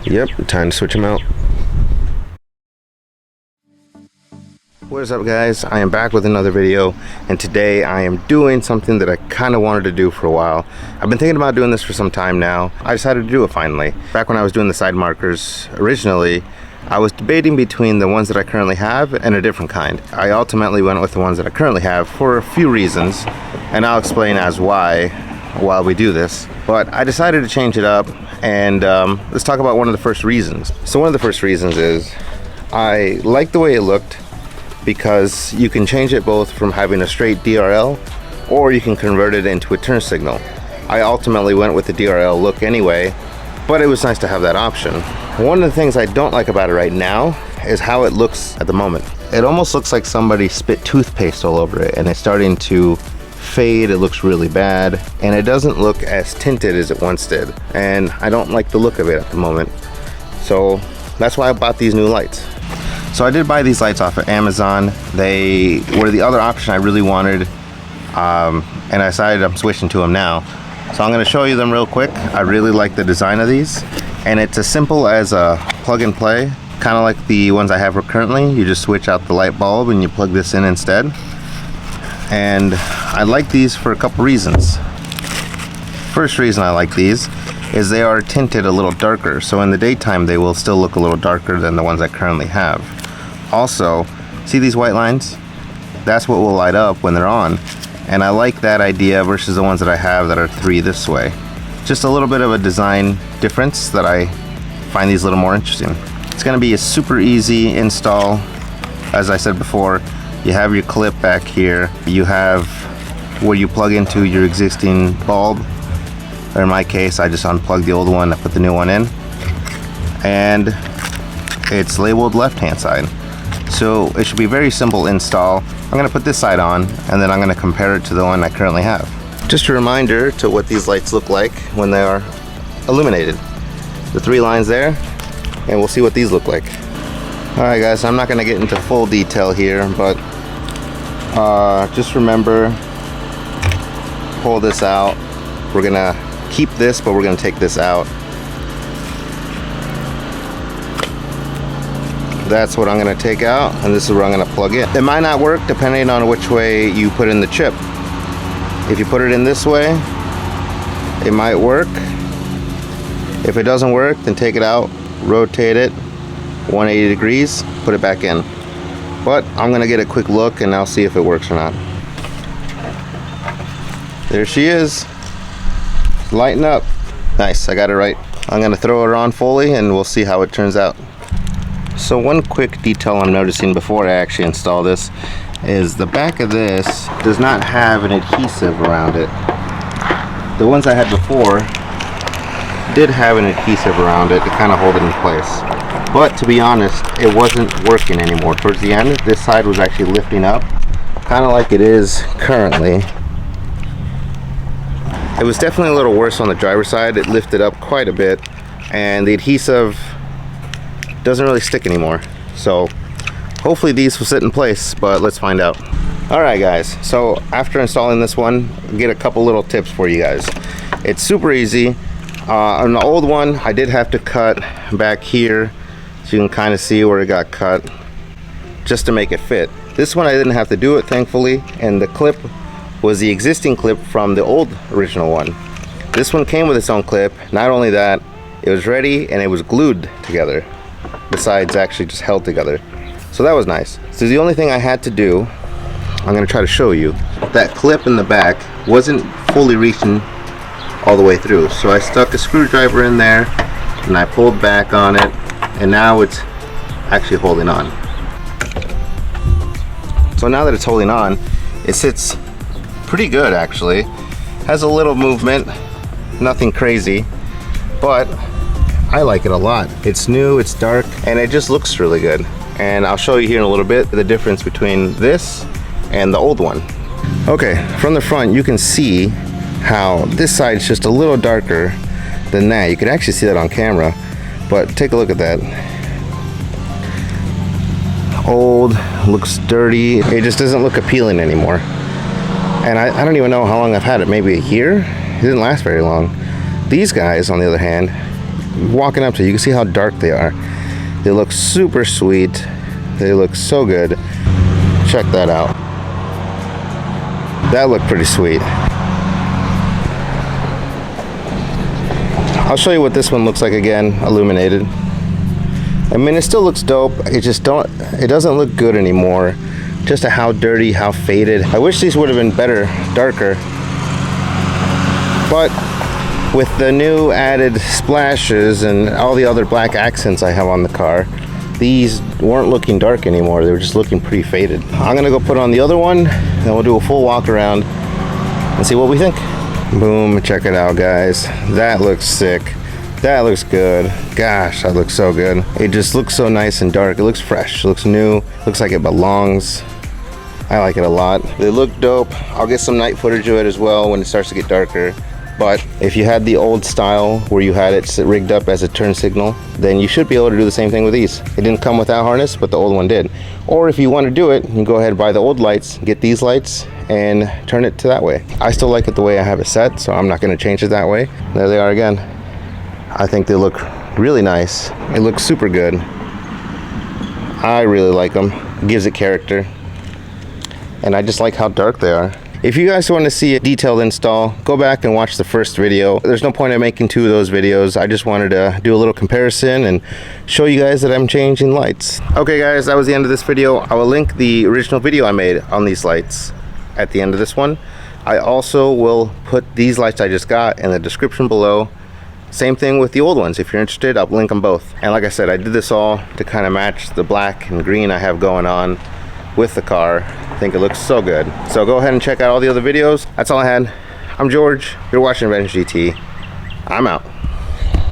Yep, time to switch them out. What is up, guys? I am back with another video, and today I am doing something that I kind of wanted to do for a while. I've been thinking about doing this for some time now. I decided to do it finally. Back when I was doing the side markers originally, I was debating between the ones that I currently have and a different kind. I ultimately went with the ones that I currently have for a few reasons, and I'll explain as why while we do this. But I decided to change it up, and let's talk about one of the first reasons. So one of the first reasons is I like the way it looked, because you can change it both from having a straight DRL or you can convert it into a turn signal. I ultimately went with the DRL look anyway, but it was nice to have that option. One of the things I don't like about it right now is how it looks at the moment. It almost looks like somebody spit toothpaste all over it, and it's starting to fade. It looks really bad, and it doesn't look as tinted as it once did, and I don't like the look of it at the moment. So that's why I bought these new lights. So I did buy these lights off of Amazon. They were the other option I really wanted, and I decided I'm switching to them now. So I'm going to show you them real quick. I really like the design of these, and it's as simple as a plug and play, kind of like the ones I have currently. You just switch out the light bulb and you plug this in instead. And I like these for a couple reasons. First reason I like these is they are tinted a little darker, so in the daytime they will still look a little darker than the ones I currently have. Also, see these white lines? That's what will light up when they're on, and I like that idea versus the ones that I have that are 3 this way. Just a little bit of a design difference that I find these a little more interesting. It's going to be a super easy install. As I said before, you have your clip back here, you have where you plug into your existing bulb, or in my case I just unplugged the old one, I put the new one in, and it's labeled left hand side. So it should be very simple install. I'm going to put this side on, and then I'm going to compare it to the one I currently have. Just a reminder to what these lights look like when they are illuminated. The 3 lines there, and we'll see what these look like. Alright guys, I'm not going to get into full detail here, but just remember, pull this out. We're going to keep this, but we're going to take this out. That's what I'm going to take out, and this is where I'm going to plug in. It might not work depending on which way you put in the chip. If you put it in this way, it might work. If it doesn't work, then take it out, rotate it 180 degrees, put it back in. But I'm going to get a quick look and I'll see if it works or not. There she is, lighting up. Nice, I got it right. I'm going to throw her on fully and we'll see how it turns out. So one quick detail I'm noticing before I actually install this is the back of this does not have an adhesive around it. The ones I had before did have an adhesive around it to kind of hold it in place. But to be honest, it wasn't working anymore. Towards the end, this side was actually lifting up, kind of like it is currently. It was definitely a little worse on the driver's side. It lifted up quite a bit, and the adhesive doesn't really stick anymore. So hopefully these will sit in place, but let's find out. Alright guys, so after installing this one, I'll get a couple little tips for you guys. It's super easy. On the old one, I did have to cut back here, so you can kind of see where it got cut, just to make it fit. This one I didn't have to do it, thankfully, and the clip was the existing clip from the old original one. This one came with its own clip. Not only that, it was ready and it was glued together. The sides actually just held together, so that was nice. So the only thing I had to do, I'm going to try to show you, that clip in the back wasn't fully reaching all the way through, so I stuck a screwdriver in there and I pulled back on it, and now it's actually holding on. So now that it's holding on, it sits pretty good actually. Has a little movement, nothing crazy, but I like it a lot. It's new, it's dark, and it just looks really good. And I'll show you here in a little bit the difference between this and the old one. Okay, from the front you can see how this side's just a little darker than that. You can actually see that on camera, but take a look at that. Old, looks dirty, it just doesn't look appealing anymore. And I don't even know how long I've had it, maybe a year? It didn't last very long. These guys, on the other hand, walking up to, you can see how dark they are. They look super sweet. They look so good. Check that out. That looked pretty sweet. I'll show you what this one looks like again, illuminated. I mean, it still looks dope. It doesn't look good anymore. Just how dirty, how faded. I wish these would have been better, darker. But with the new added splashes and all the other black accents I have on the car, these weren't looking dark anymore. They were just looking pretty faded. I'm gonna go put on the other one, and we'll do a full walk around and see what we think. Boom, check it out, guys. That looks sick. That looks good. Gosh, that looks so good. It just looks so nice and dark. It looks fresh, it looks new, looks like it belongs. I like it a lot. They look dope. I'll get some night footage of it as well when it starts to get darker. But if you had the old style where you had it rigged up as a turn signal, then you should be able to do the same thing with these. It didn't come with that harness, but the old one did. Or if you want to do it, you can go ahead and buy the old lights, get these lights, and turn it to that way. I still like it the way I have it set, so I'm not going to change it that way. There they are again. I think they look really nice. It looks super good. I really like them. It gives it character. And I just like how dark they are. If you guys want to see a detailed install, go back and watch the first video. There's no point in making two of those videos. I just wanted to do a little comparison and show you guys that I'm changing lights. Okay guys, that was the end of this video. I will link the original video I made on these lights at the end of this one. I also will put these lights I just got in the description below. Same thing with the old ones. If you're interested, I'll link them both. And like I said, I did this all to kind of match the black and green I have going on with the car. I think it looks so good. So go ahead and check out all the other videos. That's all I had. I'm George. You're watching Renegade GT. I'm out.